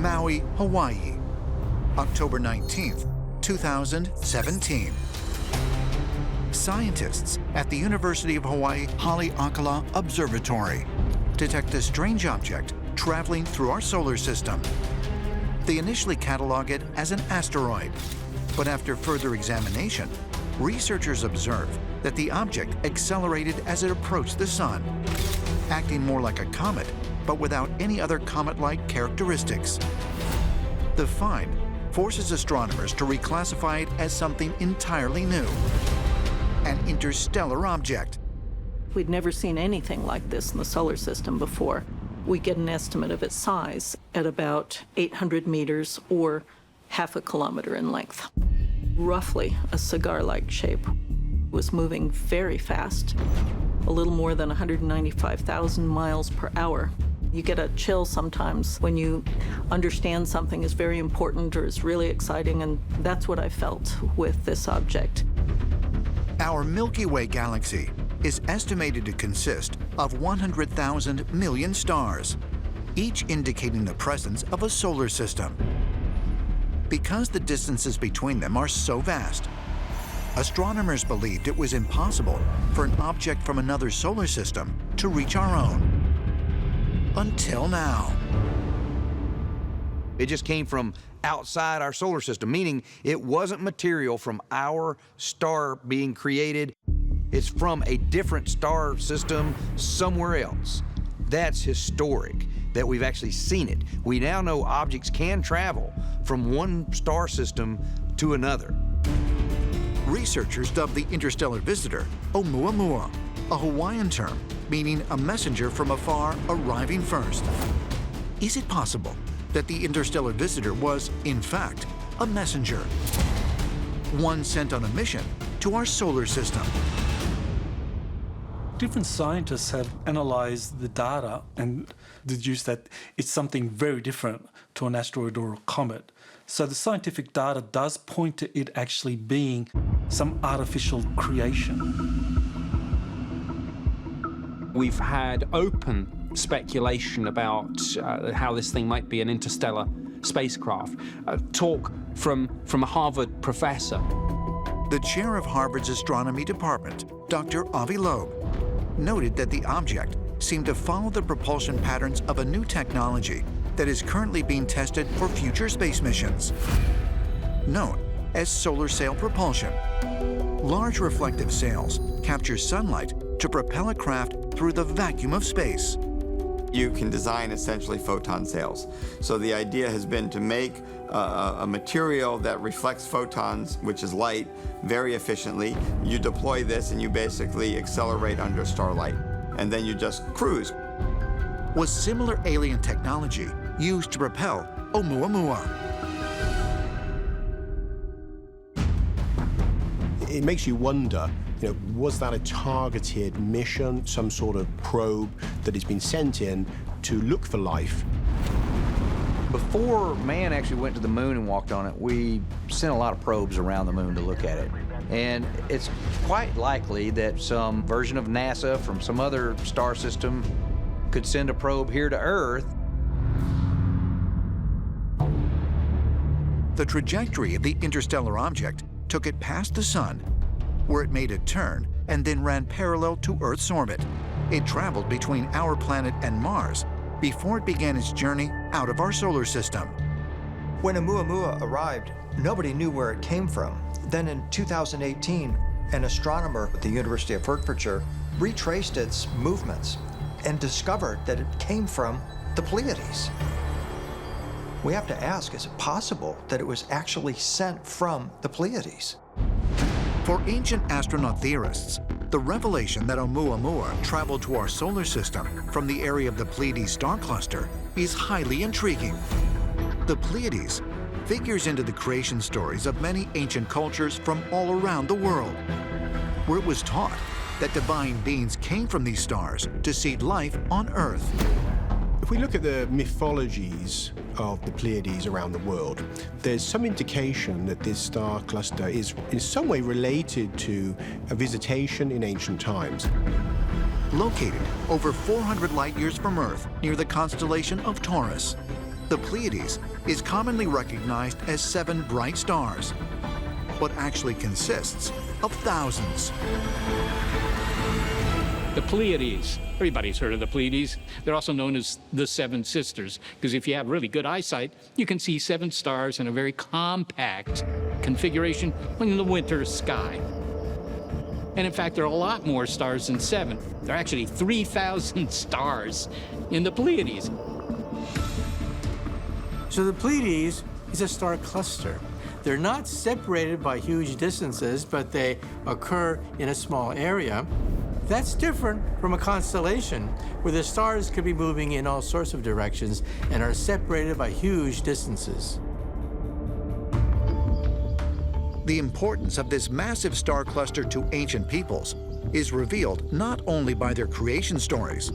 Maui, Hawaii, October 19th, 2017. Scientists at the University of Hawaii Haleakala Observatory detect a strange object traveling through our solar system. They initially catalog it as an asteroid, but after further examination, researchers observed that the object accelerated as it approached the sun, acting more like a comet, but without any other comet-like characteristics. The find forces astronomers to reclassify it as something entirely new, an interstellar object. We'd never seen anything like this in the solar system before. We get an estimate of its size at about 800 meters or half a kilometer in length. Roughly a cigar-like shape. It was moving very fast, a little more than 195,000 miles per hour. You get a chill sometimes when you understand something is very important or is really exciting, and that's what I felt with this object. Our Milky Way galaxy is estimated to consist of 100,000 million stars, each indicating the presence of a solar system. Because the distances between them are so vast, astronomers believed it was impossible for an object from another solar system to reach our own. Until now. It just came from outside our solar system, meaning it wasn't material from our star being created. It's from a different star system somewhere else. That's historic, that we've actually seen it. We now know objects can travel from one star system to another. Researchers dubbed the interstellar visitor Oumuamua, a Hawaiian term meaning a messenger from afar arriving first. Is it possible that the interstellar visitor was, in fact, a messenger? One sent on a mission to our solar system. Different scientists have analyzed the data and deduced that it's something very different to an asteroid or a comet. So the scientific data does point to it actually being some artificial creation. We've had open speculation about how this thing might be an interstellar spacecraft. Talk from a Harvard professor. The chair of Harvard's astronomy department, Dr. Avi Loeb, noted that the object seemed to follow the propulsion patterns of a new technology that is currently being tested for future space missions, known as solar sail propulsion. Large reflective sails capture sunlight to propel a craft through the vacuum of space. You can design essentially photon sails. So the idea has been to make a material that reflects photons, which is light, very efficiently. You deploy this and you basically accelerate under starlight, and then you just cruise. Was similar alien technology used to propel Oumuamua? It makes you wonder, was that a targeted mission, some sort of probe that has been sent in to look for life? Before man actually went to the moon and walked on it, we sent a lot of probes around the moon to look at it. And it's quite likely that some version of NASA from some other star system could send a probe here to Earth. The trajectory of the interstellar object took it past the sun, where it made a turn and then ran parallel to Earth's orbit. It traveled between our planet and Mars before it began its journey out of our solar system. When Oumuamua arrived, nobody knew where it came from. Then in 2018, an astronomer at the University of Hertfordshire retraced its movements and discovered that it came from the Pleiades. We have to ask, is it possible that it was actually sent from the Pleiades? For ancient astronaut theorists, the revelation that Oumuamua traveled to our solar system from the area of the Pleiades star cluster is highly intriguing. The Pleiades figures into the creation stories of many ancient cultures from all around the world, where it was taught that divine beings came from these stars to seed life on Earth. If we look at the mythologies of the Pleiades around the world, there's some indication that this star cluster is in some way related to a visitation in ancient times. Located over 400 light years from Earth near the constellation of Taurus, the The Pleiades is commonly recognized as 7 bright stars, but actually consists of thousands. The Pleiades. Everybody's heard of the Pleiades. They're also known as the Seven Sisters, because if you have really good eyesight, you can see 7 stars in a very compact configuration in the winter sky. And in fact, there are a lot more stars than 7. There are actually 3,000 stars in the Pleiades. So the Pleiades is a star cluster. They're not separated by huge distances, but they occur in a small area. That's different from a constellation, where the stars could be moving in all sorts of directions and are separated by huge distances. The importance of this massive star cluster to ancient peoples is revealed not only by their creation stories,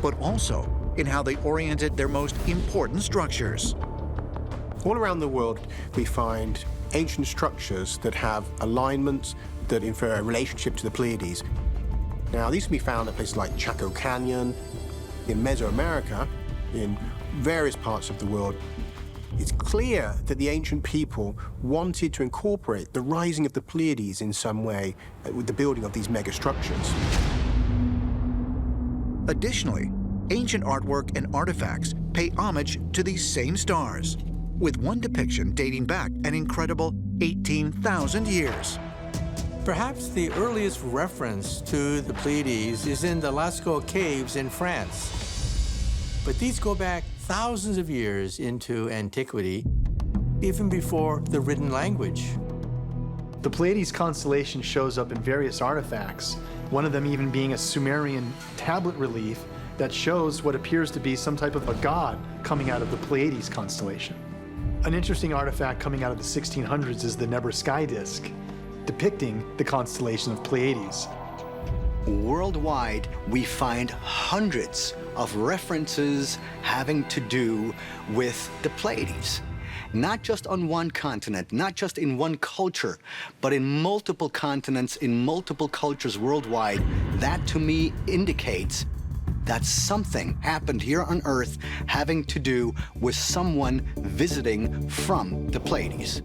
but also in how they oriented their most important structures. All around the world, we find ancient structures that have alignments that infer a relationship to the Pleiades. Now, these can be found at places like Chaco Canyon, in Mesoamerica, in various parts of the world. It's clear that the ancient people wanted to incorporate the rising of the Pleiades in some way with the building of these megastructures. Additionally, ancient artwork and artifacts pay homage to these same stars, with one depiction dating back an incredible 18,000 years. Perhaps the earliest reference to the Pleiades is in the Lascaux caves in France. But these go back thousands of years into antiquity, even before the written language. The Pleiades constellation shows up in various artifacts, one of them even being a Sumerian tablet relief that shows what appears to be some type of a god coming out of the Pleiades constellation. An interesting artifact coming out of the 1600s is the Nebra sky disk, depicting the constellation of Pleiades. Worldwide, we find hundreds of references having to do with the Pleiades. Not just on one continent, not just in one culture, but in multiple continents, in multiple cultures worldwide. That, to me, indicates that something happened here on Earth having to do with someone visiting from the Pleiades.